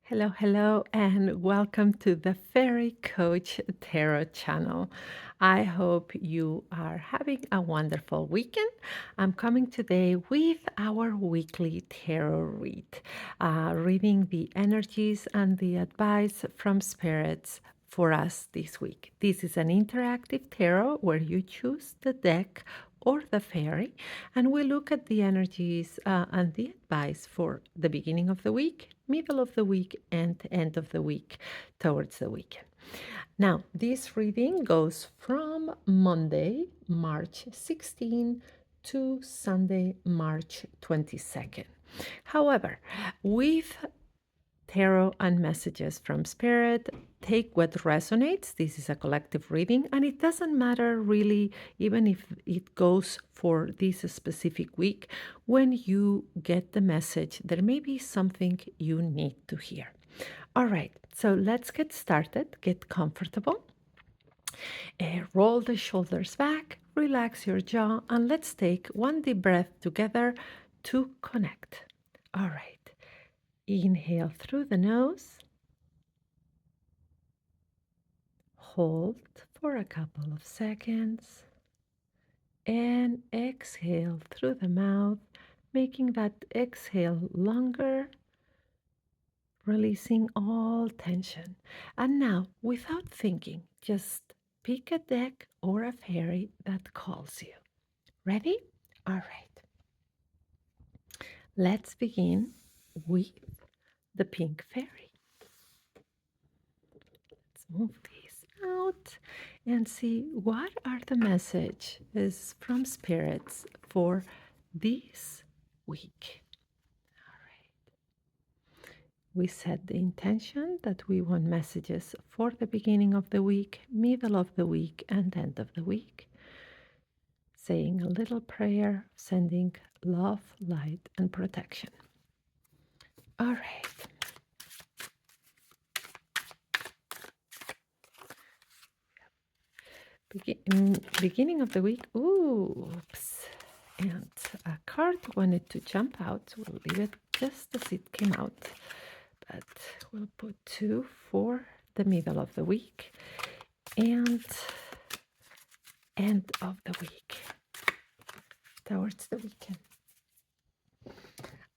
Hello, hello, and welcome to the Fairy Coach Tarot channel. I hope you are having a wonderful weekend. I'm coming today with our weekly tarot read, reading the energies and the advice from spirits for us this week. This is an interactive tarot where you choose the deck or the fairy, and we look at the energies and the advice for the beginning of the week, middle of the week, and end of the week towards the weekend. Now, this reading goes from Monday, March 16, to Sunday, March 22nd. However, with tarot and messages from spirit, take what resonates. This is a collective reading, and it doesn't matter really, even if it goes for this specific week. When you get the message, there may be something you need to hear. All right, so let's get started. Get comfortable. Roll the shoulders back, relax your jaw, and let's take one deep breath together to connect. All right. Inhale through the nose. Hold for a couple of seconds. And exhale through the mouth, making that exhale longer, releasing all tension. And now, without thinking, just pick a deck or a fairy that calls you. Ready? All right. Let's begin with the pink fairy. Let's move these out and see what are the messages from spirits for this week. All right. We set the intention that we want messages for the beginning of the week, middle of the week, and end of the week. Saying a little prayer, sending love, light, and protection. All right. Beginning of the week. Oops. And a card wanted to jump out. We'll leave it just as it came out. But we'll put two for the middle of the week and end of the week towards the weekend.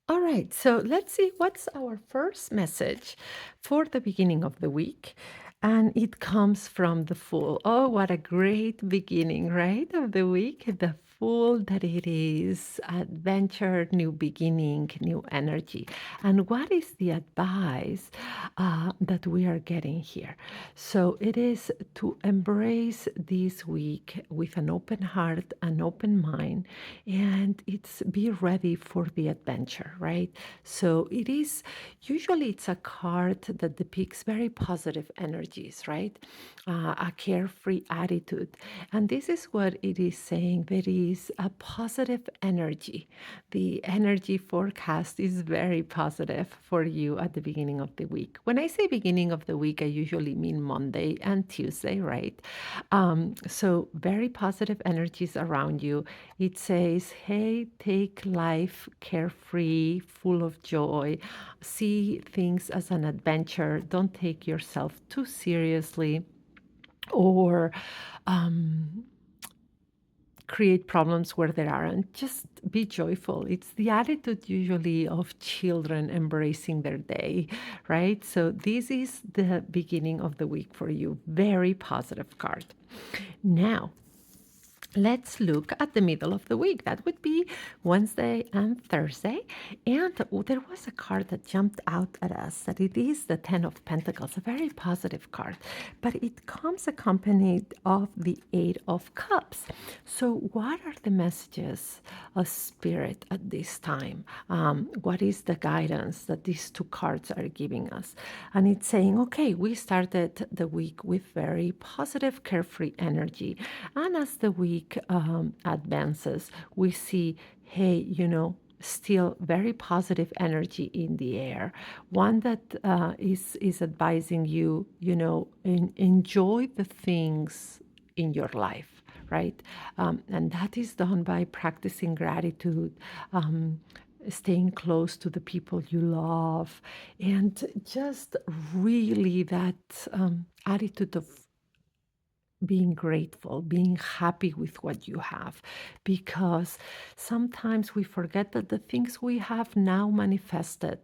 All right, so let's see what's our first message for the beginning of the week. And it comes from the Fool. Oh, what a great beginning, right? Of the week. The Fool that it is adventure, new beginning, new energy. And what is the advice that we are getting here? So it is to embrace this week with an open heart, an open mind, and it's be ready for the adventure, right? So it is usually it's a card that depicts very positive energies, right? A carefree attitude. And this is what it is saying. There is a positive energy. The energy forecast is very positive for you at the beginning of the week. When I say beginning of the week, I usually mean Monday and Tuesday, right? So very positive energies around you. It says, hey, take life carefree, full of joy. See things as an adventure. Don't take yourself too seriously or create problems where there aren't. Just be joyful. It's the attitude usually of children embracing their day, right? So this is the beginning of the week for you. Very positive card. Now, let's look at the middle of the week. That would be Wednesday and Thursday. And there was a card that jumped out at us that it is the Ten of Pentacles, a very positive card, but it comes accompanied of the Eight of Cups. So what are the messages of Spirit at this time? What is the guidance that these two cards are giving us? And it's saying, okay, we started the week with very positive, carefree energy. And as the week advances, we see, hey, still very positive energy in the air. One that is advising you, enjoy the things in your life, right? And that is done by practicing gratitude, staying close to the people you love, and just really that attitude of being grateful, being happy with what you have, because sometimes we forget that the things we have now manifested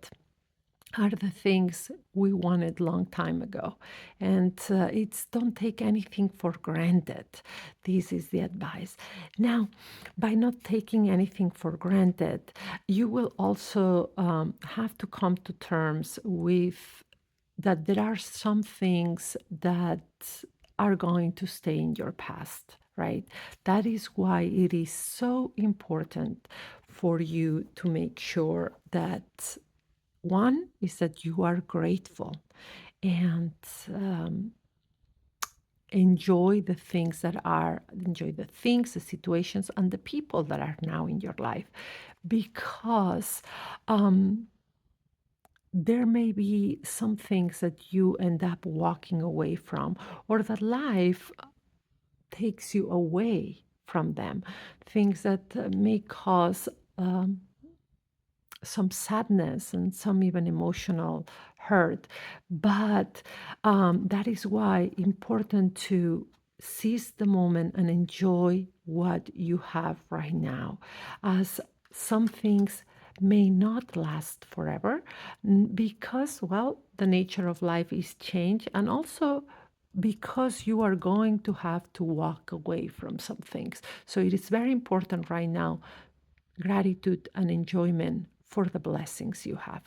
are the things we wanted long time ago, and it's don't take anything for granted. This is the advice. Now, by not taking anything for granted, you will also have to come to terms with that there are some things that are going to stay in your past, right? That is why it is so important for you to make sure that one is that you are grateful and um, enjoy the things, the situations, and the people that are now in your life, because um, there may be some things that you end up walking away from, or that life takes you away from them, things that may cause um, some sadness and some even emotional hurt. But that is why important to seize the moment and enjoy what you have right now, as some things may not last forever, because, well, the nature of life is change, and also because you are going to have to walk away from some things. So it is very important right now, gratitude and enjoyment for the blessings you have.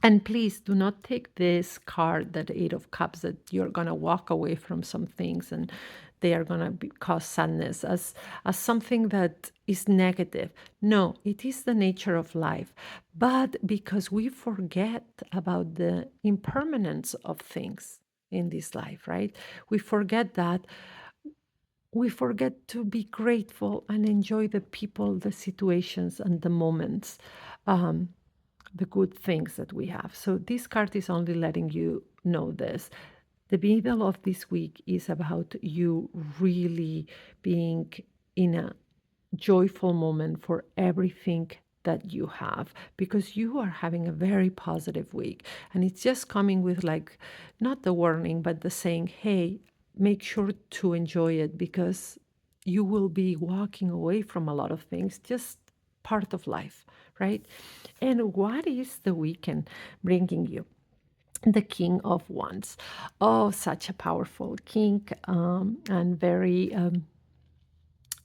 And please do not take this card, that Eight of Cups, that you're going to walk away from some things and they are going to cause sadness, as something that is negative. No, it is the nature of life. But because we forget about the impermanence of things in this life, right? We forget that, we forget to be grateful and enjoy the people, the situations, and the moments, um, the good things that we have. So, this card is only letting you know this. The middle of this week is about you really being in a joyful moment for everything that you have, because you are having a very positive week, and it's just coming with, like, not the warning but the saying, hey, make sure to enjoy it, because you will be walking away from a lot of things, just part of life, right? And what is the weekend bringing you? The King of Wands. Oh, such a powerful king, and very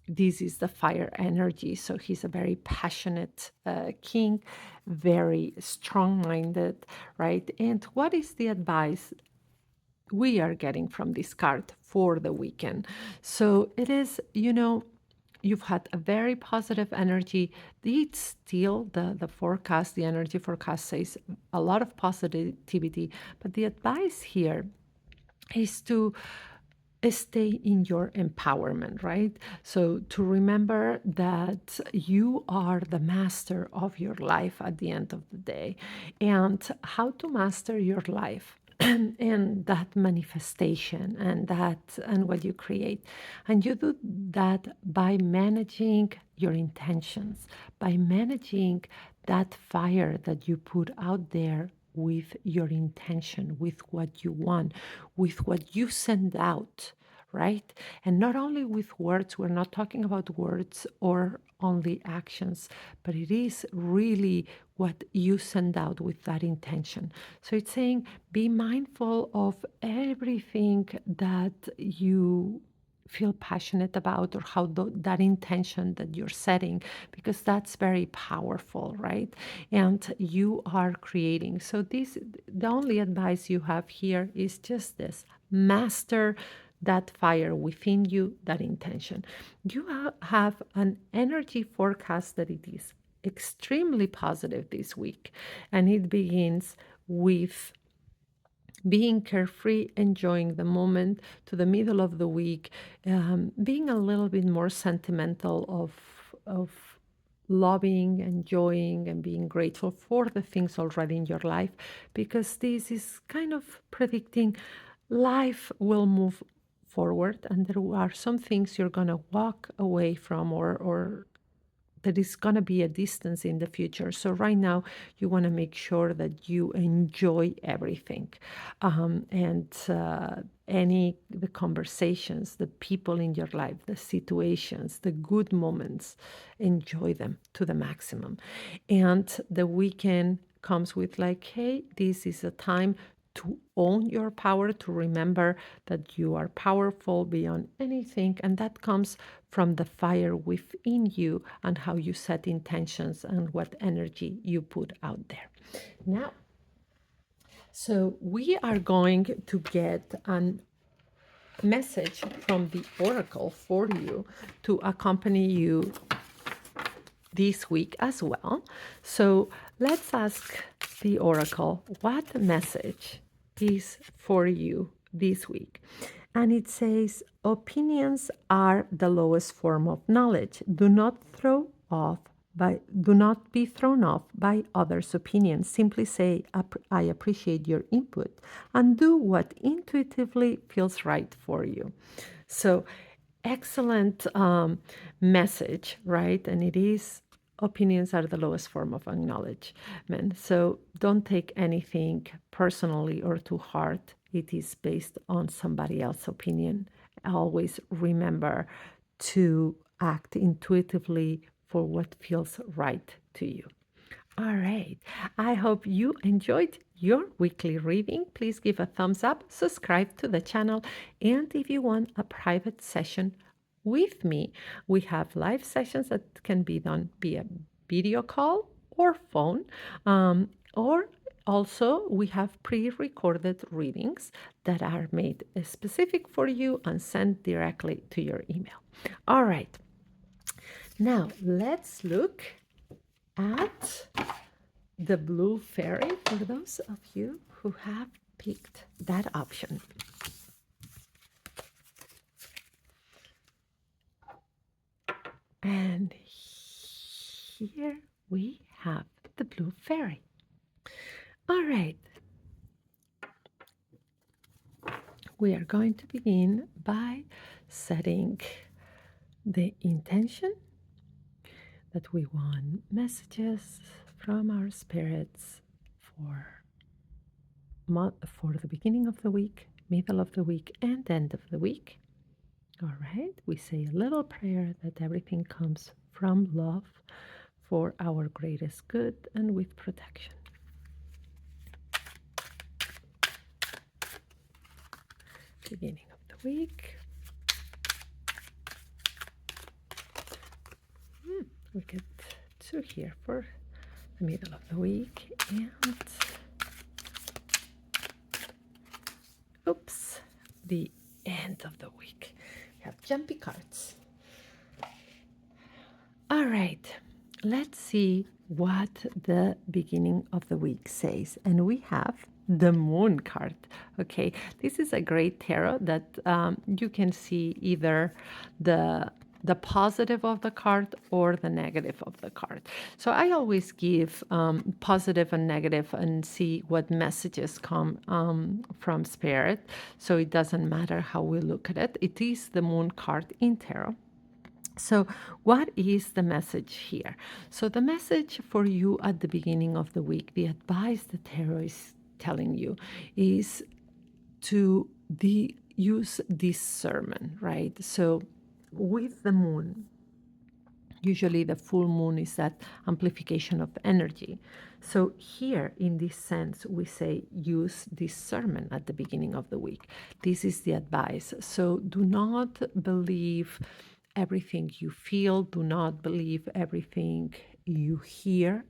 this is the fire energy. So he's a very passionate king, very strong minded, right? And what is the advice we are getting from this card for the weekend? So it is, you've had a very positive energy. It's still the forecast, the energy forecast says a lot of positivity, but the advice here is to stay in your empowerment, right? So to remember that you are the master of your life at the end of the day, and how to master your life. And that manifestation and what you create, and you do that by managing your intentions, by managing that fire that you put out there with your intention, with what you want, with what you send out, right? And not only with words, we're not talking about words or only actions, but it is really what you send out with that intention. So it's saying be mindful of everything that you feel passionate about, or how that intention that you're setting, because that's very powerful, right? And you are creating. So this, the only advice you have here is just this: master that fire within you, that intention. You have an energy forecast that it is extremely positive this week, and it begins with being carefree, enjoying the moment, to the middle of the week, being a little bit more sentimental of loving, enjoying, and being grateful for the things already in your life, because this is kind of predicting life will move forward, and there are some things you're going to walk away from, or there is going to be a distance in the future. So right now, you want to make sure that you enjoy everything, and any the conversations, the people in your life, the situations, the good moments, enjoy them to the maximum. And the weekend comes with like, hey, this is a time to own your power, to remember that you are powerful beyond anything. And that comes from the fire within you and how you set intentions and what energy you put out there. Now, so we are going to get a message from the oracle for you to accompany you this week as well. So let's ask the oracle what message is for you this week. And it says, opinions are the lowest form of knowledge. Do not be thrown off by others' opinions. Simply say, I appreciate your input, and do what intuitively feels right for you. So excellent message, right? And it is, opinions are the lowest form of acknowledgement. So don't take anything personally or to heart. It is based on somebody else's opinion. Always remember to act intuitively for what feels right to you. All right. I hope you enjoyed your weekly reading. Please give a thumbs up, subscribe to the channel, and if you want a private session with me, we have live sessions that can be done via video call or phone, or also we have pre-recorded readings that are made specific for you and sent directly to your email. All right. Now let's look at the blue fairy for those of you who have picked that option. And here we have the blue fairy. All right. We are going to begin by setting the intention that we want messages from our spirits for the beginning of the week, middle of the week, and end of the week. All right, we say a little prayer that everything comes from love for our greatest good and with protection. Beginning of the week. We get two here for the middle of the week, and oops, the end of the week. We have jumpy cards. All right, let's see what the beginning of the week says. And we have the moon card. Okay, this is a great tarot that you can see either the positive of the card or the negative of the card. So I always give positive and negative and see what messages come from spirit. So it doesn't matter how we look at it. It is the moon card in tarot. So what is the message here? So the message for you at the beginning of the week, the advice the tarot is telling you is to use discernment, right? So with the moon, usually the full moon is that amplification of energy. So here in this sense, we say use discernment at the beginning of the week. This is the advice. So do not believe everything you feel. Do not believe everything you hear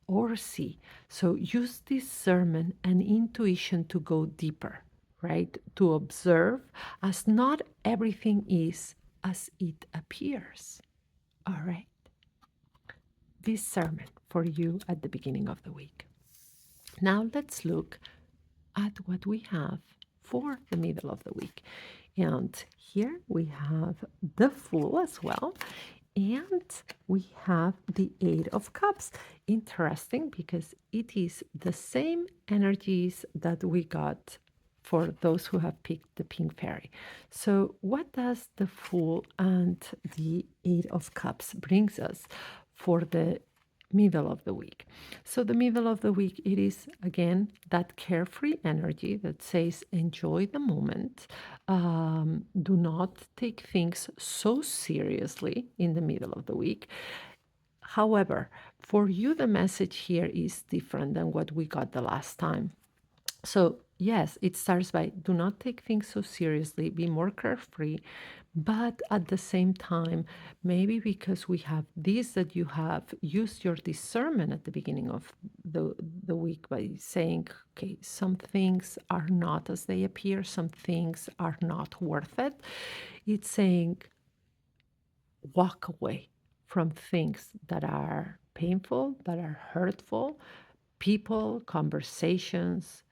or see. So use discernment and intuition to go deeper, right? To observe, as not everything is as it appears. All right. Discernment for you at the beginning of the week. Now let's look at what we have for the middle of the week. And here we have the Fool as well. And we have the Eight of Cups. Interesting because it is the same energies that we got for those who have picked the pink fairy. So, what does the Fool and the Eight of Cups brings us for the middle of the week? So, the middle of the week, it is again that carefree energy that says enjoy the moment. Do not take things so seriously in the middle of the week. However, for you, the message here is different than what we got the last time. So, yes, it starts by do not take things so seriously, be more carefree, but at the same time, maybe because we have this that you have used your discernment at the beginning of the week by saying, okay, some things are not as they appear, some things are not worth it. It's saying, walk away from things that are painful, that are hurtful, people, conversations,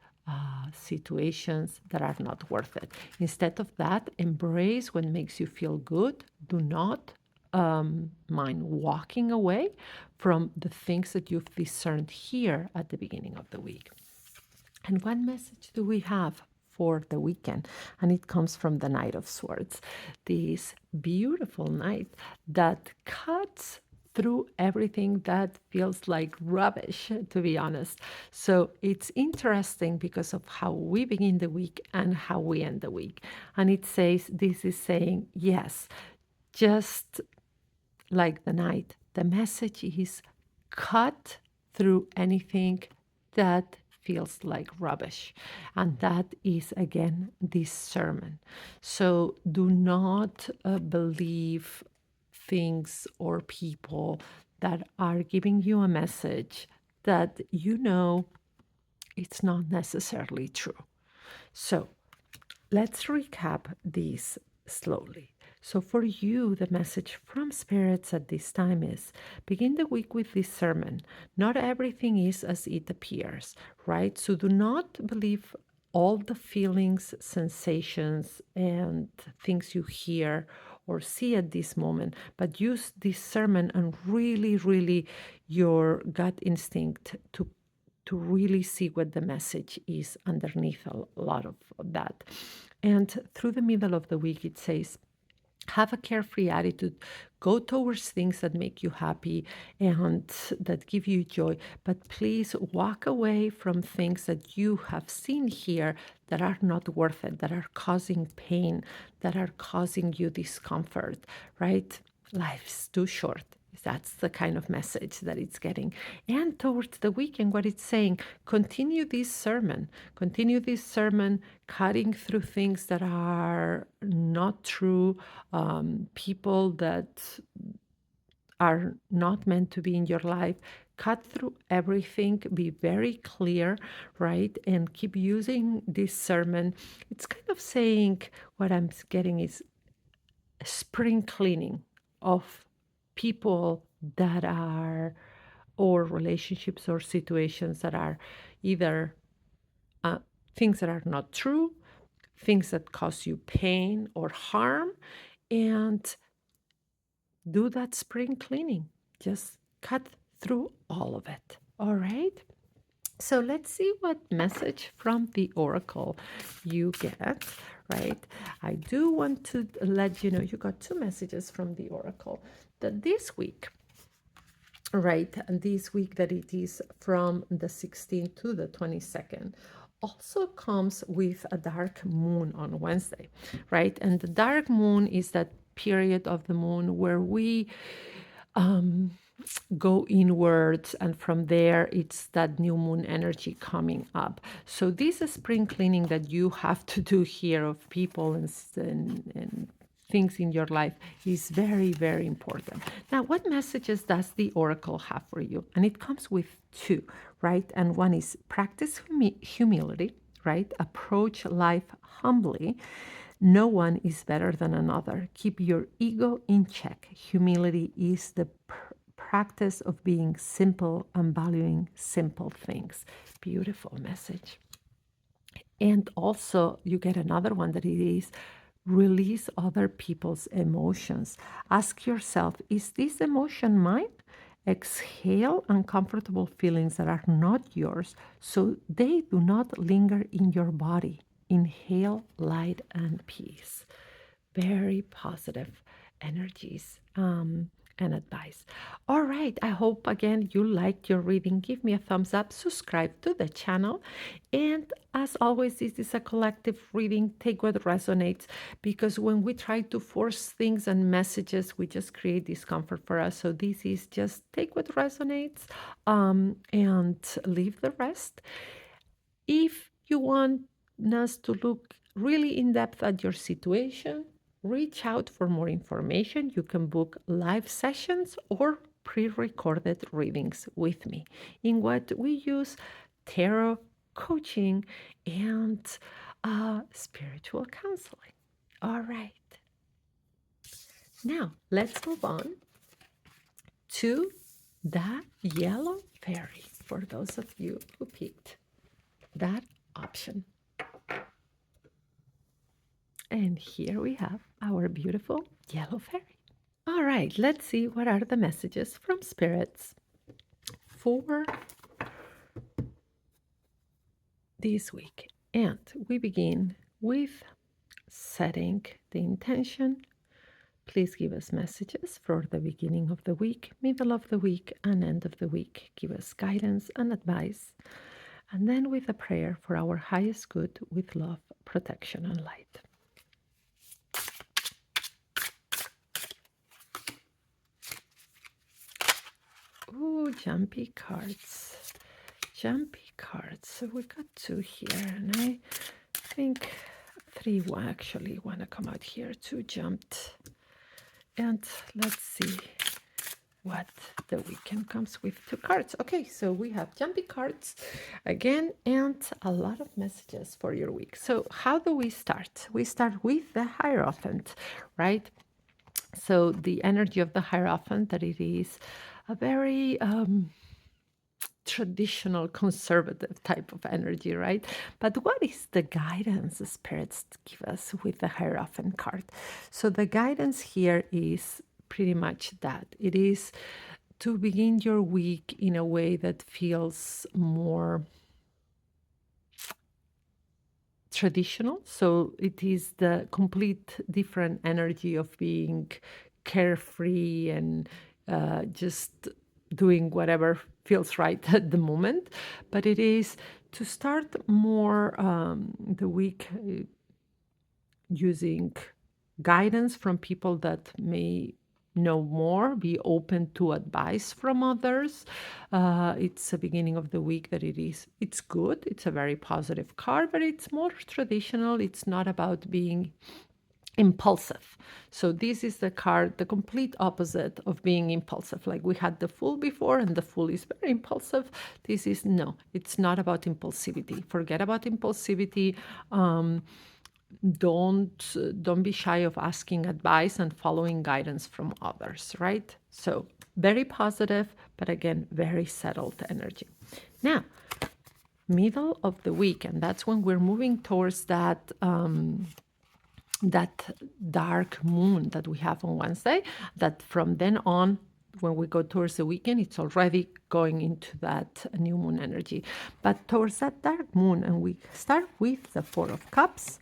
situations that are not worth it. Instead of that, embrace what makes you feel good. Do not mind walking away from the things that you've discerned here at the beginning of the week. And what message do we have for the weekend? And it comes from the Knight of Swords, this beautiful knight that cuts through everything that feels like rubbish, to be honest. So it's interesting because of how we begin the week and how we end the week. And it says, this is saying, yes, just like the night. The message is cut through anything that feels like rubbish. And that is, again, this sermon. So do not believe things or people that are giving you a message that you know it's not necessarily true. So let's recap these slowly. So, for you, the message from spirits at this time is begin the week with discernment. Not everything is as it appears, right? So, do not believe all the feelings, sensations, and things you hear or see at this moment, but use discernment and really your gut instinct to really see what the message is underneath a lot of that. And through the middle of the week, it says, have a carefree attitude, go towards things that make you happy and that give you joy, but please walk away from things that you have seen here that are not worth it, that are causing pain, that are causing you discomfort, right? Life's too short. That's the kind of message that it's getting. And towards the weekend, what it's saying, continue this sermon, cutting through things that are not true, people that are not meant to be in your life. Cut through everything, be very clear, right? And keep using this sermon. It's kind of saying what I'm getting is spring cleaning of people that are, or relationships or situations that are either uh, things that are not true, things that cause you pain or harm, and do that spring cleaning. Just cut through all of it. All right. So let's see what message from the oracle you get, right? I do want to let you know you got two messages from the oracle that this week, right? And this week that it is from the 16th to the 22nd also comes with a dark moon on Wednesday, right? And the dark moon is that period of the moon where we go inwards, and from there it's that new moon energy coming up. So this spring cleaning that you have to do here of people and things in your life is very important. Now, what messages does the oracle have for you? And it comes with two, right? And one is practice humility, right? Approach life humbly. No one is better than another. Keep your ego in check. Humility is the practice of being simple and valuing simple things. Beautiful message. And also, you get another one that it is release other people's emotions. Ask yourself, is this emotion mine? Exhale uncomfortable feelings that are not yours so they do not linger in your body. inhale light and peace. Very positive energies and advice. All right, I hope again you liked your reading. Give me a thumbs up, subscribe to the channel. And as always, this is a collective reading. Take what resonates, because when we try to force things and messages, we just create discomfort for us. So this is just take what resonates and leave the rest. If you want us to look really in depth at your situation, reach out for more information. You can book live sessions or pre recorded readings with me, in what we use tarot, coaching, and spiritual counseling. All right. Now, let's move on to the yellow fairy for those of you who picked that option. And here we have our beautiful yellow fairy. All right, let's see what are the messages from spirits for this week. And we begin with setting the intention. Please give us messages for the beginning of the week, middle of the week, and end of the week. Give us guidance and advice. And then with a prayer for our highest good with love, protection, and light. Ooh, jumpy cards. Jumpy cards. So we got two here, and I think three will actually want to come out here. Two jumped. And let's see what the weekend comes with. Two cards. Okay, so we have jumpy cards again and a lot of messages for your week. So how do we start? We start with the Hierophant, right? So the energy of the Hierophant, that it is a very traditional conservative type of energy, right? But what is the guidance the spirits give us with the Hierophant card? So the guidance here is pretty much that. It is to begin your week in a way that feels more traditional. So it is the complete different energy of being carefree and just doing whatever feels right at the moment. But it is to start more the week using guidance from people that may know more, be open to advice from others. It's the beginning of the week that it's good. It's a very positive card, but it's more traditional. It's not about being impulsive. So this is the card, the complete opposite of being impulsive. Like we had the Fool before, and the Fool is very impulsive. This is no, it's not about impulsivity. Forget about impulsivity. Don't be shy of asking advice and following guidance from others, right? So very positive, but again, very settled energy. Now, middle of the week, and that's when we're moving towards that dark moon that we have on Wednesday, that from then on, when we go towards the weekend, it's already going into that new moon energy. But towards that dark moon, and we start with the Four of Cups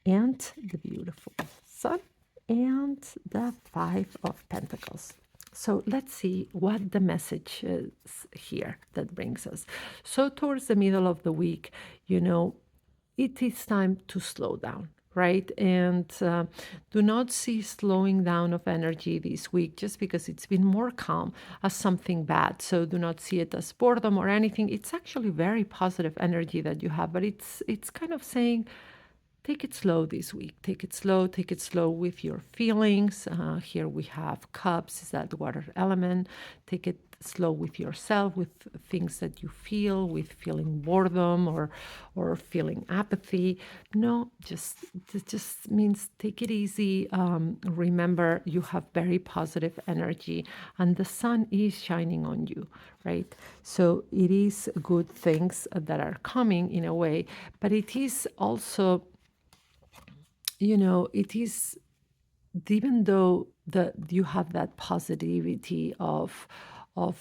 and the beautiful Sun and the Five of Pentacles. So let's see what the message is here that brings us. So towards the middle of the week, it is time to slow down, right? And do not see slowing down of energy this week just because it's been more calm as something bad. So do not see it as boredom or anything. It's actually very positive energy that you have, but it's kind of saying, take it slow this week. Take it slow with your feelings. Here we have cups, is that water element. Take it slow with yourself, with things that you feel, with feeling boredom or feeling apathy. No, it just means take it easy. Remember, you have very positive energy, and the sun is shining on you, right? So it is good things that are coming in a way, but it is also, it is, even though you have that positivity of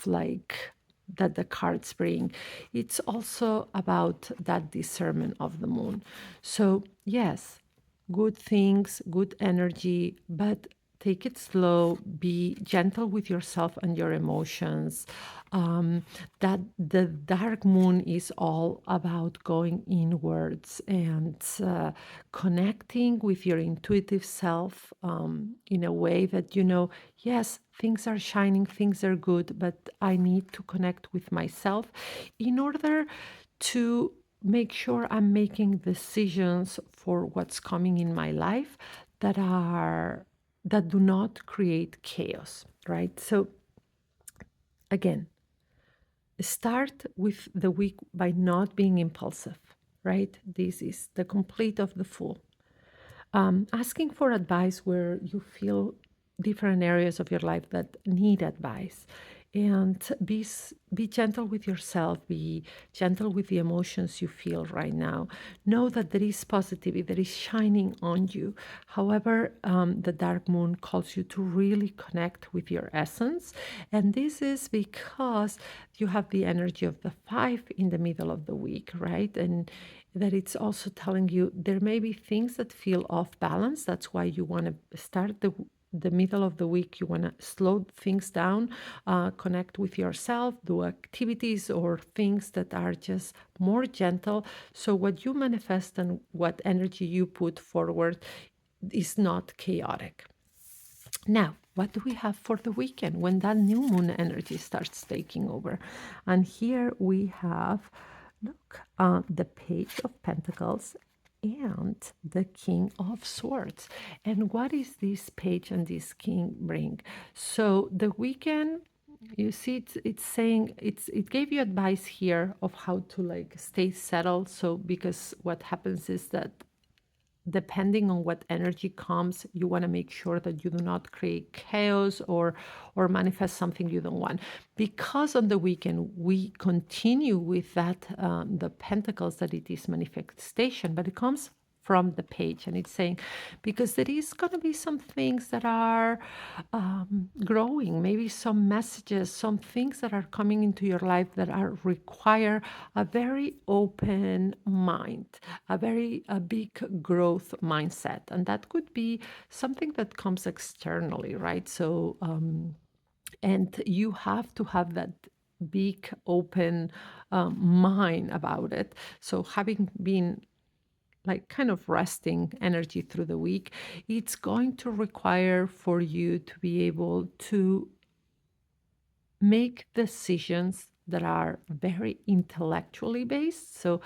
like that the cards bring. It's also about that discernment of the moon. So, yes, good things, good energy, but take it slow, be gentle with yourself and your emotions. Um, that the dark moon is all about going inwards and connecting with your intuitive self in a way that you know, yes, things are shining, things are good, but I need to connect with myself in order to make sure I'm making decisions for what's coming in my life that do not create chaos, right? So again, start with the week by not being impulsive, right? This is the complete of the fool. Asking for advice where you feel different areas of your life that need advice, and be gentle with yourself, be gentle with the emotions you feel right now. Know that there is positivity that is shining on you. However, the dark moon calls you to really connect with your essence, and this is because you have the energy of the five in the middle of the week, right? And that it's also telling you there may be things that feel off balance. That's why you want to start the middle of the week. You want to slow things down, connect with yourself, do activities or things that are just more gentle. So what you manifest and what energy you put forward is not chaotic. Now, what do we have for the weekend when that new moon energy starts taking over? And here we have, look, the Page of Pentacles and the King of Swords. And what is this page and this king bring? So the weekend, you see, it's saying it gave you advice here of how to like stay settled. So because what happens is that depending on what energy comes, you want to make sure that you do not create chaos or manifest something you don't want. Because on the weekend we continue with that the pentacles, that it is manifestation, but it comes from the page, and it's saying because there is going to be some things that are growing, maybe some messages, some things that are coming into your life that are require a very open mind, a big growth mindset, and that could be something that comes externally, right? So and you have to have that big open mind about it. So having been like kind of resting energy through the week, it's going to require for you to be able to make decisions that are very intellectually based. So,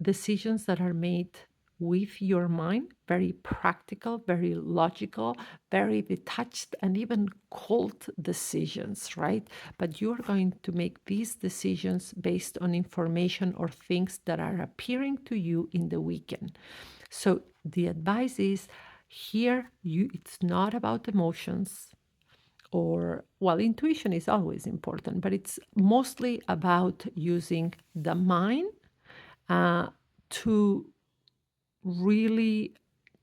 decisions that are made with your mind, very practical, very logical, very detached, and even cold decisions, right? But you're going to make these decisions based on information or things that are appearing to you in the weekend. So, the advice is here, it's not about emotions or well, intuition is always important, but it's mostly about using the mind uh, to really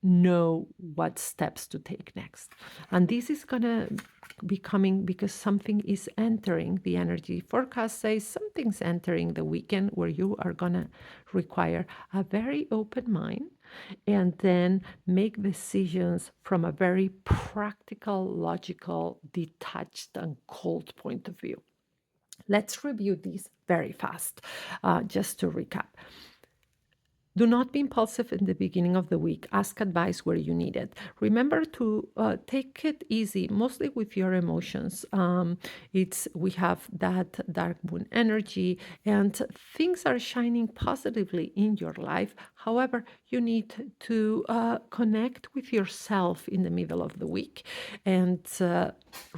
know what steps to take next. And this is going to be coming because something is entering the energy forecast says something's entering the weekend where you are going to require a very open mind and then make decisions from a very practical, logical, detached, and cold point of view. Let's review these very fast, just to recap. Do not be impulsive in the beginning of the week. Ask advice where you need it. Remember to take it easy, mostly with your emotions. We have that dark moon energy, and things are shining positively in your life. However, you need to connect with yourself in the middle of the week and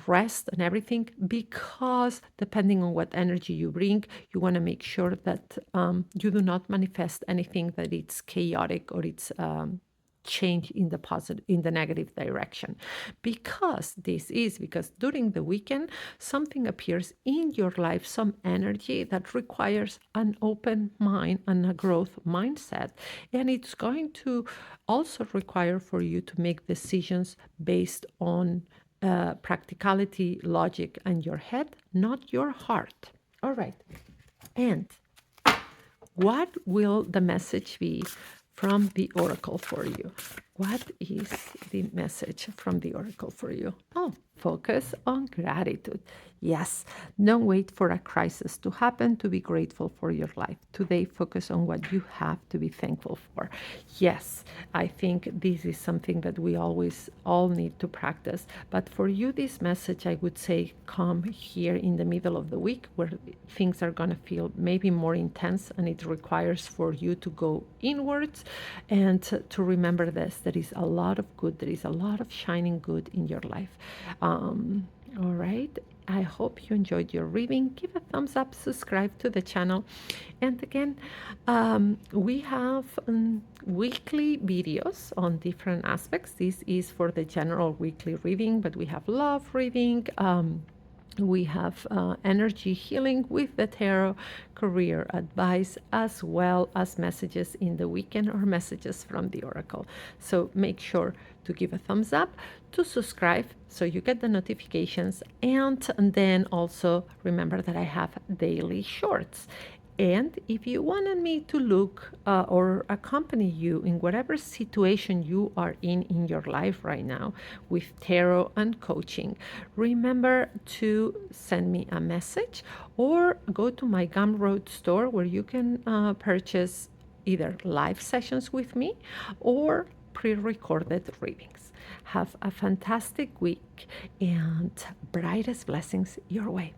rest and everything, because depending on what energy you bring, you want to make sure that you do not manifest anything that it's chaotic or it's change in the positive, in the negative direction. Because during the weekend something appears in your life, some energy that requires an open mind and a growth mindset, and it's going to also require for you to make decisions based on practicality, logic, and your head, not your heart. All right. And what will the message be from the oracle for you? What is the message from the oracle for you? Oh, focus on gratitude. Yes, don't wait for a crisis to happen to be grateful for your life. Today, focus on what you have to be thankful for. Yes, I think this is something that we always all need to practice. But for you, this message, I would say, come here in the middle of the week where things are going to feel maybe more intense, and it requires for you to go inwards and to remember this. There is a lot of good, there is a lot of shining good in your life. All right. I hope you enjoyed your reading. Give a thumbs up, subscribe to the channel. And again, we have weekly videos on different aspects. This is for the general weekly reading, but we have love reading. We have energy healing with the tarot, career advice, as well as messages in the weekend or messages from the oracle. So make sure to give a thumbs up, to subscribe so you get the notifications, and then also remember that I have daily shorts. And if you wanted me to look or accompany you in whatever situation you are in your life right now with tarot and coaching, remember to send me a message or go to my Gumroad store where you can purchase either live sessions with me or pre recorded readings. Have a fantastic week and brightest blessings your way.